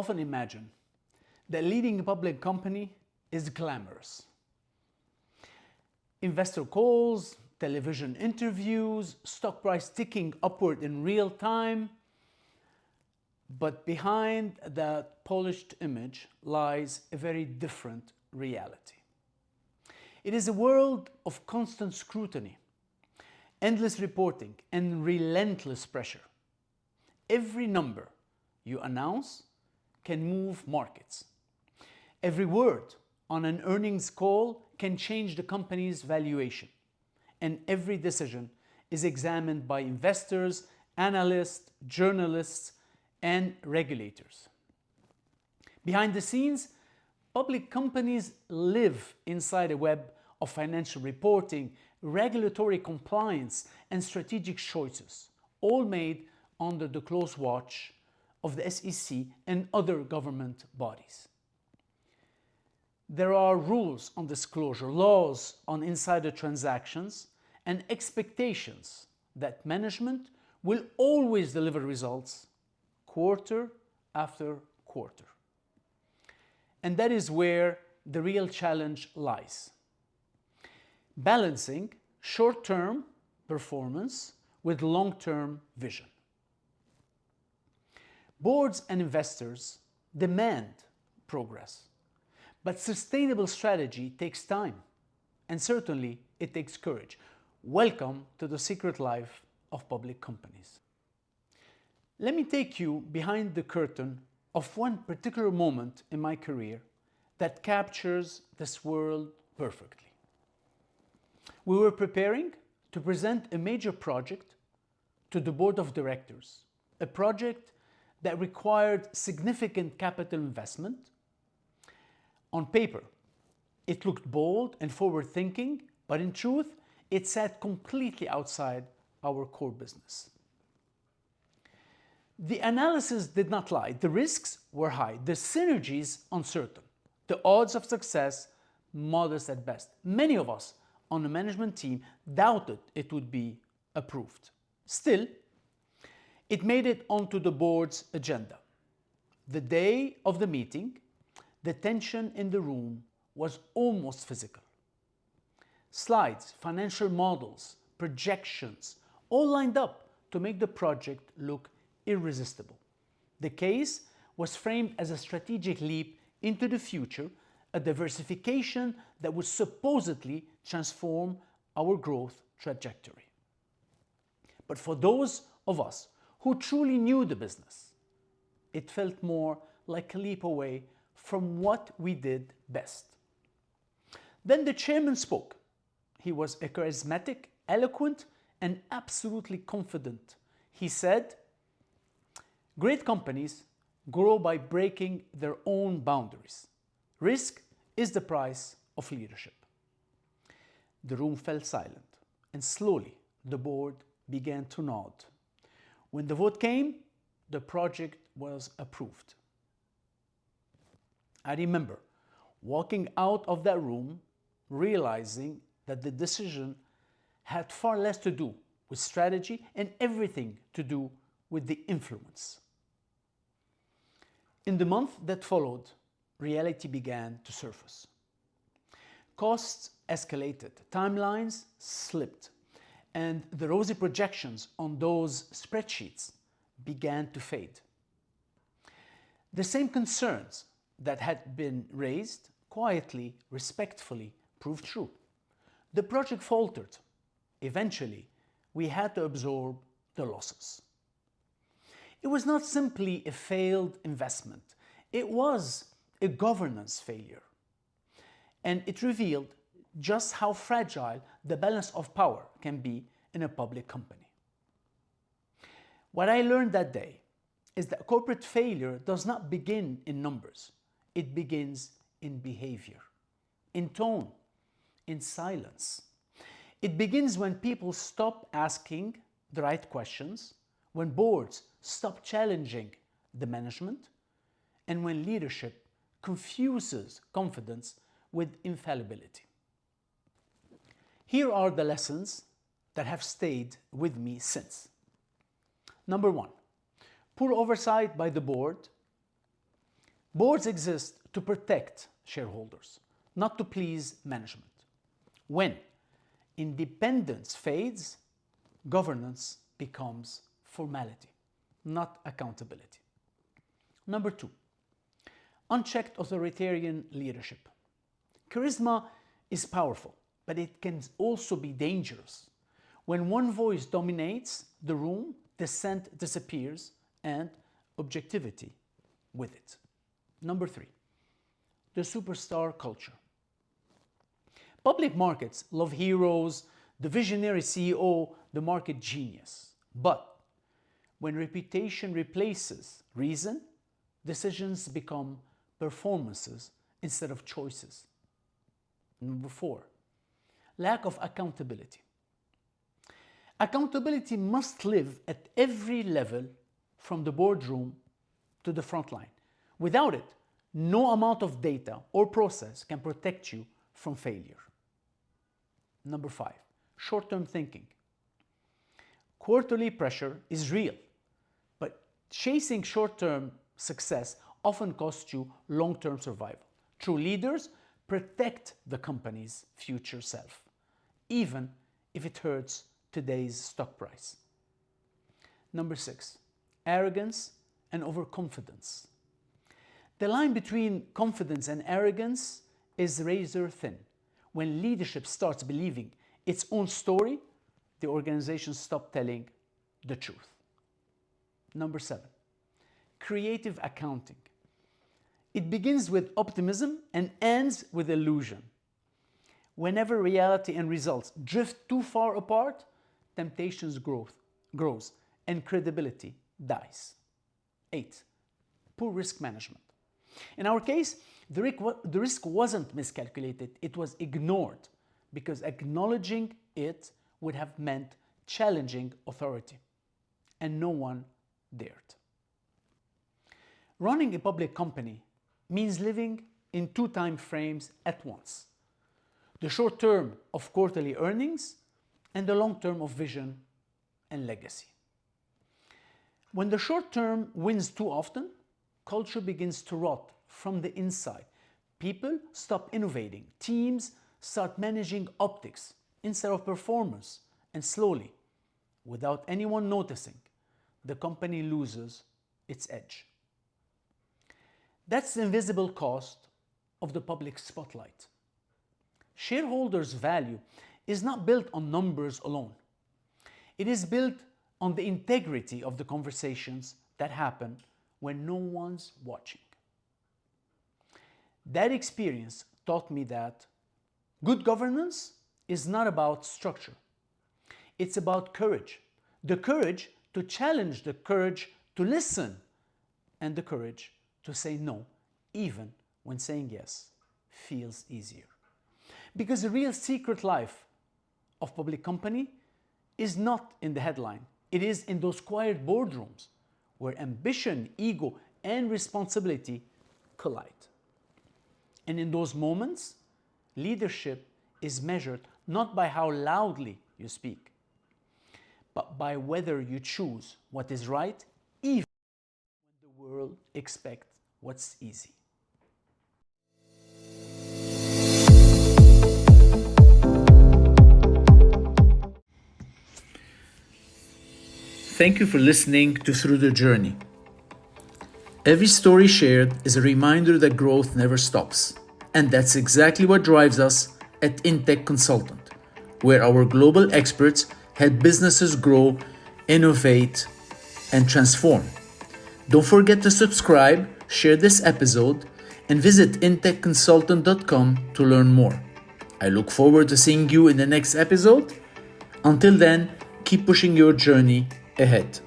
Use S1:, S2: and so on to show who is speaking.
S1: often imagine that leading a public company is glamorous. Investor calls, television interviews, stock price ticking upward in real time. But behind that polished image lies a very different reality. It is a world of constant scrutiny, endless reporting, and relentless pressure. Every number you announce can move markets. Every word on an earnings call can change the company's valuation. And every decision is examined by investors, analysts, journalists, and regulators. Behind the scenes, public companies live inside a web of financial reporting, regulatory compliance, and strategic choices, all made under the close watch of the SEC and other government bodies. There are rules on disclosure, laws on insider transactions, and expectations that management will always deliver results quarter after quarter. And that is where the real challenge lies. Balancing short-term performance with long-term vision. Boards and investors demand progress, but sustainable strategy takes time, and certainly it takes courage. Welcome to the secret life of public companies. Let me take you behind the curtain of one particular moment in my career that captures this world perfectly. We were preparing to present a major project to the board of directors, a project that required significant capital investment. On paper, it looked bold and forward-thinking, but in truth, it sat completely outside our core business. The analysis did not lie. The risks were high, the synergies uncertain, the odds of success modest at best. Many of us on the management team doubted it would be approved. Still, it made it onto the board's agenda. The day of the meeting, the tension in the room was almost physical. Slides, financial models, projections, all lined up to make the project look irresistible. The case was framed as a strategic leap into the future, a diversification that would supposedly transform our growth trajectory. But for those of us who truly knew the business, it felt more like a leap away from what we did best. Then the chairman spoke. He was a charismatic, eloquent, and absolutely confident. He said, "Great companies grow by breaking their own boundaries. Risk is the price of leadership." The room fell silent, and slowly the board began to nod. When the vote came, the project was approved. I remember walking out of that room realizing that the decision had far less to do with strategy and everything to do with the influence. In the month that followed, reality began to surface. Costs escalated, timelines slipped, and the rosy projections on those spreadsheets began to fade. The same concerns that had been raised quietly, respectfully, proved true. The project faltered. Eventually, we had to absorb the losses. It was not simply a failed investment. It was a governance failure. And it revealed just how fragile the balance of power can be in a public company. What I learned that day is that corporate failure does not begin in numbers. It begins in behavior, in tone, in silence. It begins when people stop asking the right questions, when boards stop challenging the management, and when leadership confuses confidence with infallibility. Here are the lessons that have stayed with me since. Number one, poor oversight by the board Boards exist to protect shareholders, not to please management. When independence fades, governance becomes formality, not accountability. Number 2, unchecked authoritarian leadership. Charisma is powerful, but it can also be dangerous. When one voice dominates the room, dissent disappears and objectivity with it. Number 3, the superstar culture. Public markets love heroes, the visionary CEO, the market genius. But when reputation replaces reason, decisions become performances instead of choices. Number 4, lack of accountability. Accountability must live at every level, from the boardroom to the front line. Without it, no amount of data or process can protect you from failure. Number 5, short-term thinking. Quarterly pressure is real, but chasing short-term success often costs you long-term survival. True leaders protect the company's future self, even if it hurts today's stock price. Number 6, arrogance and overconfidence. The line between confidence and arrogance is razor thin. When leadership starts believing its own story, the organization stops telling the truth. Number 7, creative accounting. It begins with optimism and ends with illusion. Whenever reality and results drift too far apart, temptations grows and credibility dies. 8, poor risk management. In our case, the risk wasn't miscalculated, it was ignored, because acknowledging it would have meant challenging authority, and no one dared. Running a public company means living in 2 time frames at once: the short term of quarterly earnings and the long term of vision and legacy. When the short term wins too often, culture begins to rot from the inside. People stop innovating, teams start managing optics instead of performance, and slowly, without anyone noticing, the company loses its edge. That's the invisible cost of the public spotlight. Shareholders' value is not built on numbers alone. It is built on the integrity of the conversations that happen when no one's watching. That experience taught me that good governance is not about structure. It's about courage. The courage to challenge, the courage to listen, and the courage to say no, even when saying yes feels easier. Because the real secret life of public company is not in the headline. It is in those quiet boardrooms where ambition, ego, and responsibility collide. And in those moments, leadership is measured not by how loudly you speak, but by whether you choose what is right, even when the world expects what's easy. Thank you for listening to Through the Journey. Every story shared is a reminder that growth never stops. And that's exactly what drives us at Intech Consultant, where our global experts help businesses grow, innovate, and transform. Don't forget to subscribe, share this episode, and visit intechconsultant.com to learn more. I look forward to seeing you in the next episode. Until then, keep pushing your journey ahead.